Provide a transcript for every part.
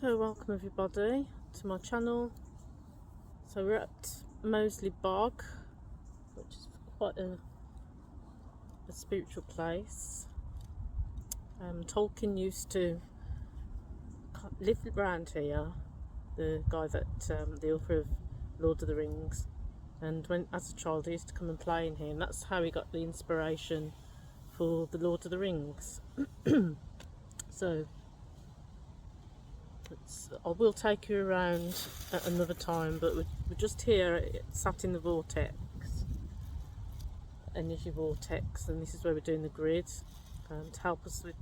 So welcome everybody to my channel. So we're at Moseley Bog, which is quite a spiritual place. Tolkien used to live around here, the guy that the author of Lord of the Rings, and when as a child he used to come and play in here, and that's how he got the inspiration for the Lord of the Rings. So I will take you around at another time, but we're just here sat in the vortex, energy vortex, and this is where we're doing the grid to help us with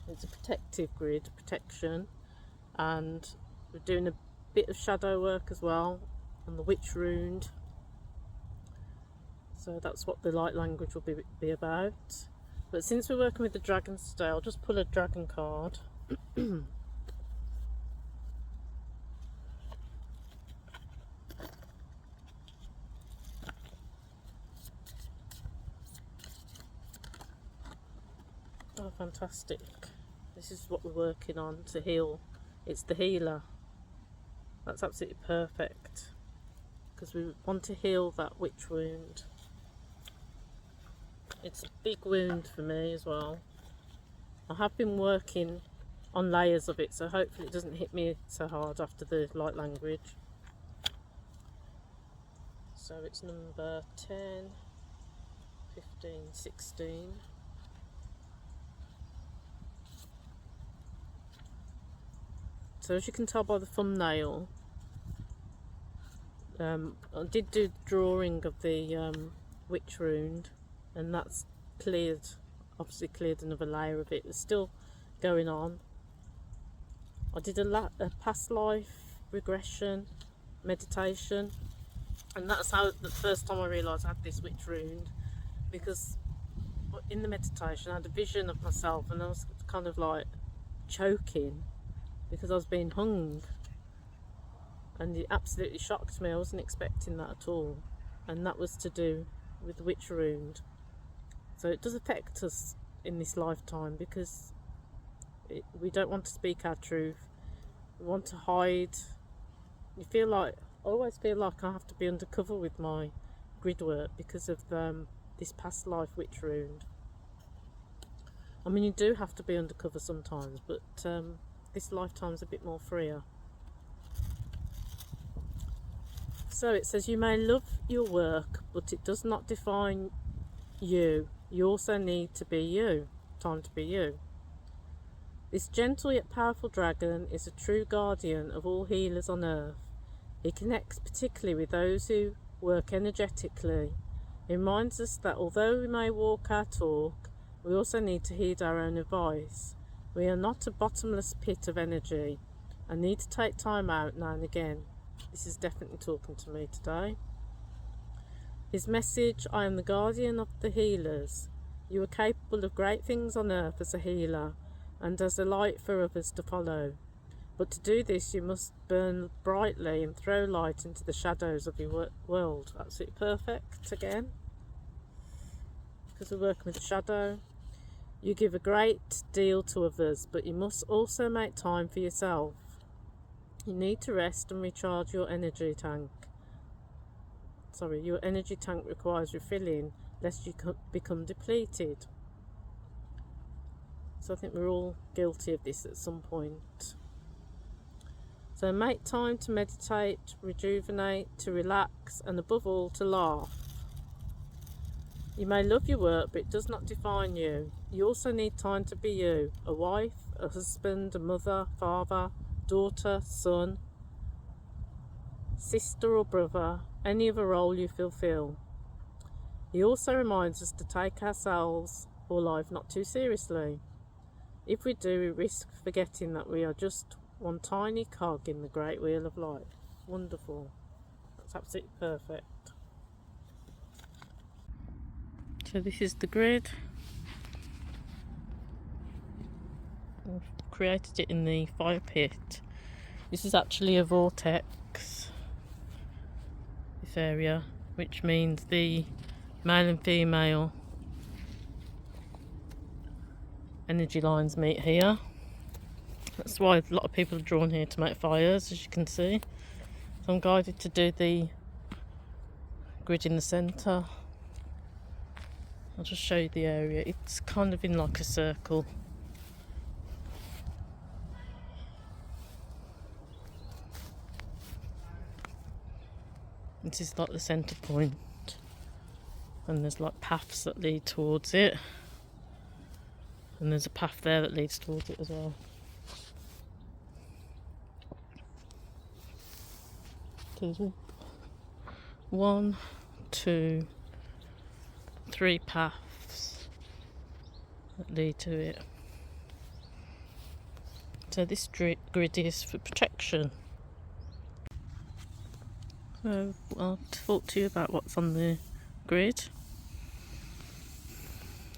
it's a protective grid, protection, and we're doing a bit of shadow work as well on the witch rune. So that's what the light language will be about. But since we're working with the dragons today, I'll just pull a dragon card. Oh, fantastic. This is what we're working on to heal. It's the healer. That's absolutely perfect, because we want to heal that witch wound. It's a big wound for me as well. I have been working on layers of it, so hopefully it doesn't hit me so hard after the light language. So it's number 10, 15, 16. So as you can tell by the thumbnail, I did do the drawing of the witch rune, and that's cleared, obviously cleared another layer of it. It's still going on. I did a past life regression meditation, and that's how the first time I realised I had this witch rune, because in the meditation I had a vision of myself and I was kind of like choking because I was being hung, and it absolutely shocked me. I wasn't expecting that at all, and that was to do with the witch rune. So it does affect us in this lifetime, because we don't want to speak our truth, we want to hide. I always feel like I have to be undercover with my grid work because of this past life witch rune. I mean, you do have to be undercover sometimes, but this lifetime's a bit more freer. So it says, you may love your work, but it does not define you. You also need to be you. Time to be you. This gentle yet powerful dragon is a true guardian of all healers on earth. He connects particularly with those who work energetically. He reminds us that although we may walk our talk, we also need to heed our own advice. We are not a bottomless pit of energy and need to take time out now and again. This is definitely talking to me today. His message: I am the guardian of the healers. You are capable of great things on earth as a healer and as a light for others to follow. But to do this, you must burn brightly and throw light into the shadows of your world. Absolutely perfect again, because we're working with the shadow. You give a great deal to others, but you must also make time for yourself. You need to rest and recharge your energy tank. Your energy tank requires refilling, lest you become depleted. So I think we're all guilty of this at some point. So make time to meditate, rejuvenate, to relax, and above all, to laugh. You may love your work, but it does not define you. You also need time to be you, a wife, a husband, a mother, father, daughter, son, sister or brother, any other role you fulfill. He also reminds us to take ourselves or life not too seriously. If we do, we risk forgetting that we are just one tiny cog in the great wheel of life. Wonderful. That's absolutely perfect. So this is the grid. I've created it in the fire pit. This is actually a vortex, this area, which means the male and female energy lines meet here. That's why a lot of people are drawn here to make fires, as you can see. So I'm guided to do the grid in the centre. I'll just show you the area. It's kind of in like a circle. This is like the centre point. And there's like paths that lead towards it. And there's a path there that leads towards it as well. So there's 1, 2, 3 paths that lead to it. So this grid is for protection. So I'll talk to you about what's on the grid.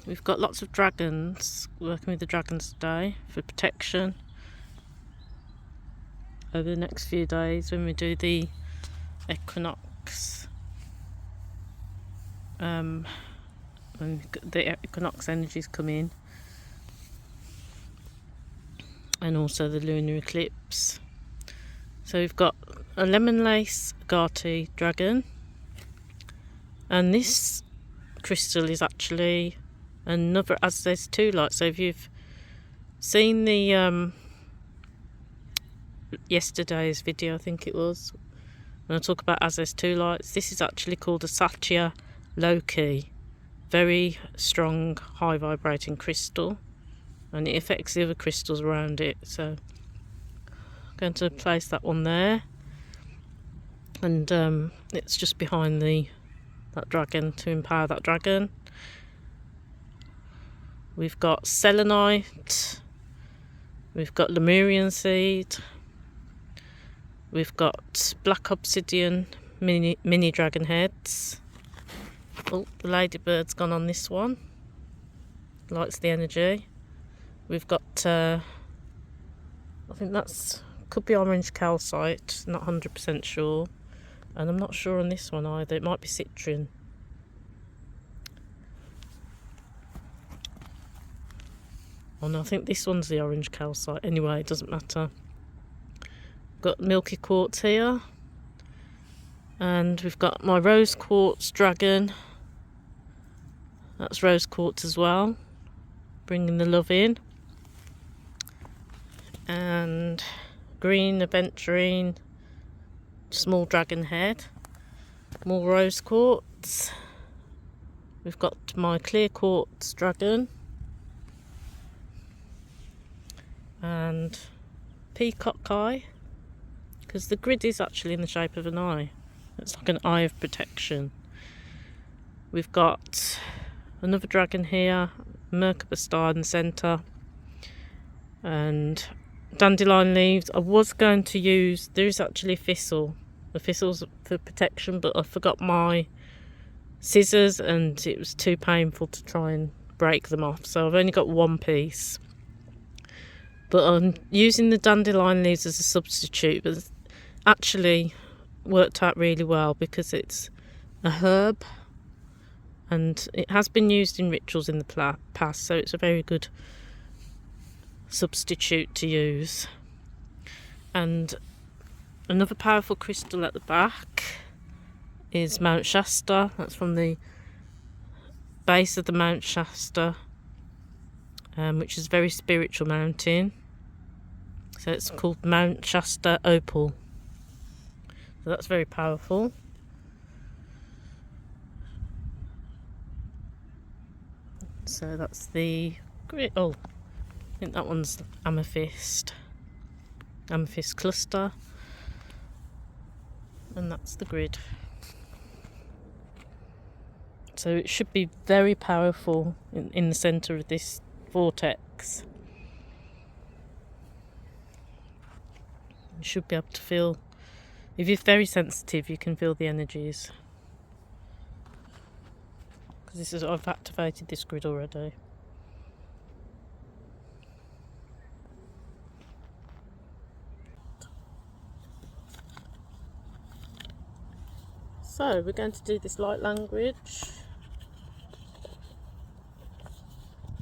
We've got lots of dragons, working with the dragons today for protection over the next few days when we do the equinox. When the equinox energies come in, and also the lunar eclipse. So we've got a lemon lace Agati dragon, and this crystal is actually another, as there's 2 lights. So if you've seen the yesterday's video, I think it was, when I talk about as there's 2 lights, this is actually called a Satya Loki, very strong high vibrating crystal, and it affects the other crystals around it. So I'm going to place that one there, and it's just behind that dragon to empower that dragon. We've got selenite, we've got Lemurian seed, we've got black obsidian mini dragon heads. Oh, the ladybird's gone on this one, likes the energy. We've got I think that's, could be orange calcite, not 100% sure, and I'm not sure on this one either, it might be citrine. Oh no, I think this one's the orange calcite. Anyway, it doesn't matter. Got milky quartz here, and we've got my rose quartz dragon. That's rose quartz as well, bringing the love in. And green aventurine small dragon head, more rose quartz. We've got my clear quartz dragon, and peacock eye, because the grid is actually in the shape of an eye. It's like an eye of protection. We've got another dragon here, Merkaba star in the centre, and dandelion leaves. I was going to use, there is actually a thistle. The thistle's for protection, but I forgot my scissors and it was too painful to try and break them off, so I've only got 1 piece. But I'm using the dandelion leaves as a substitute, but it's actually worked out really well because it's a herb and it has been used in rituals in the past, so it's a very good substitute to use. And another powerful crystal at the back is Mount Shasta. That's from the base of the Mount Shasta, which is a very spiritual mountain. So it's called Mount Shasta Opal. So that's very powerful. So that's the great. Oh, I think that one's amethyst cluster, and that's the grid. So it should be very powerful in the centre of this vortex. You should be able to feel, if you're very sensitive, you can feel the energies. Because I've activated this grid already. So we're going to do this light language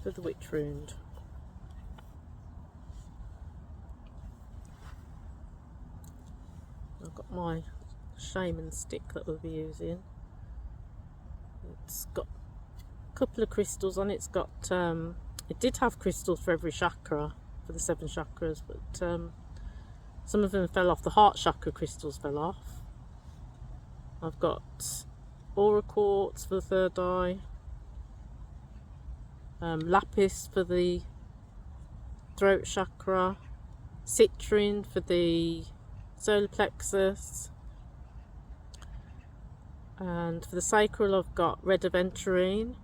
for the witch wound. my shaman stick that we'll be using. It's got a couple of crystals on it. It's got it did have crystals for every chakra, for the 7 chakras, but some of them fell off. The heart chakra crystals fell off. I've got aura quartz for the 3rd eye, lapis for the throat chakra, citrine for the solar plexus, and for the sacral I've got red aventurine.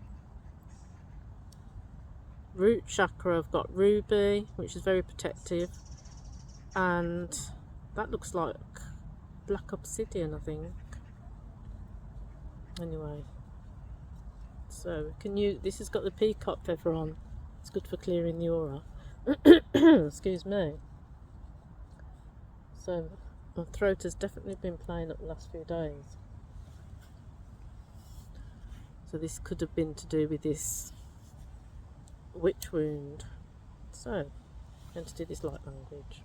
Root chakra I've got ruby, which is very protective, and that looks like black obsidian, I think. Anyway, so this has got the peacock feather on. It's good for clearing the aura. Excuse me. So my throat has definitely been playing up the last few days. So this could have been to do with this witch wound. So I'm going to do this light language.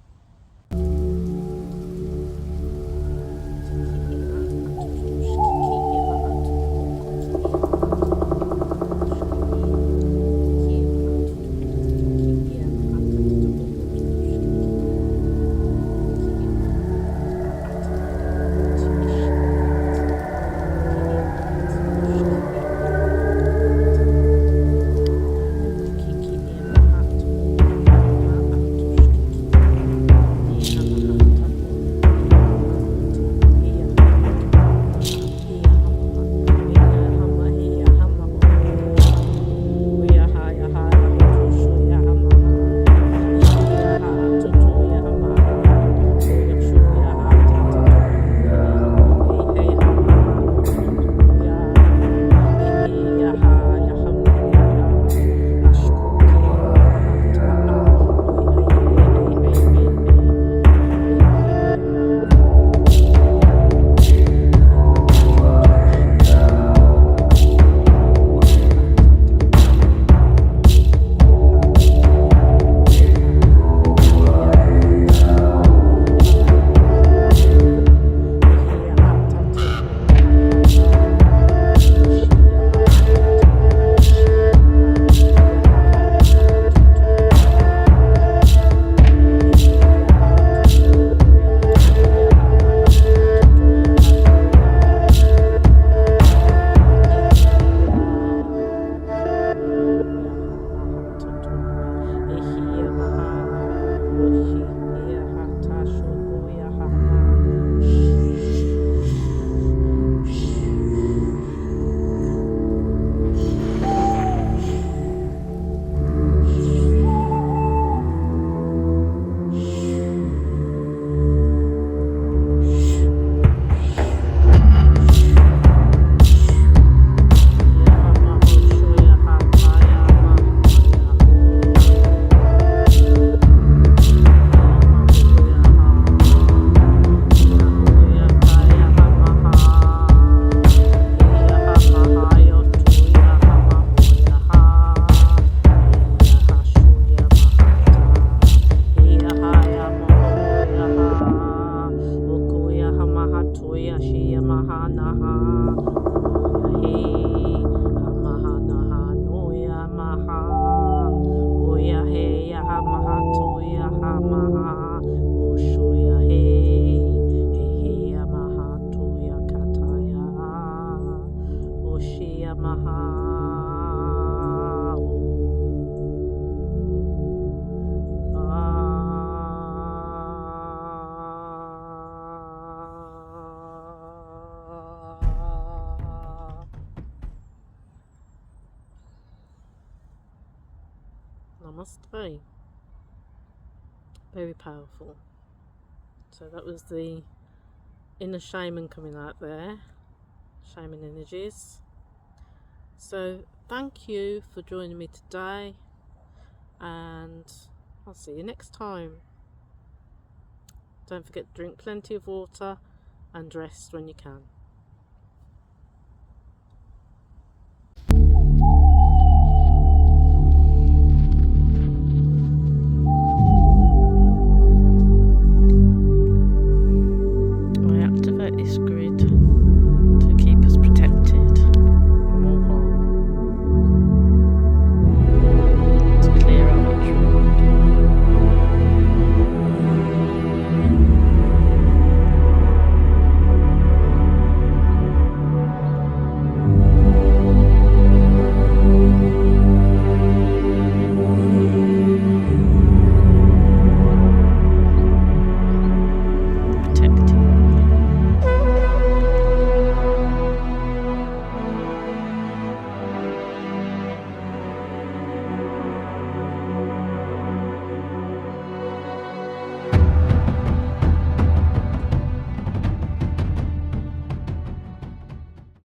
Namaste. Very powerful. So that was the inner shaman coming out there, shaman energies. So thank you for joining me today, and I'll see you next time. Don't forget to drink plenty of water and rest when you can.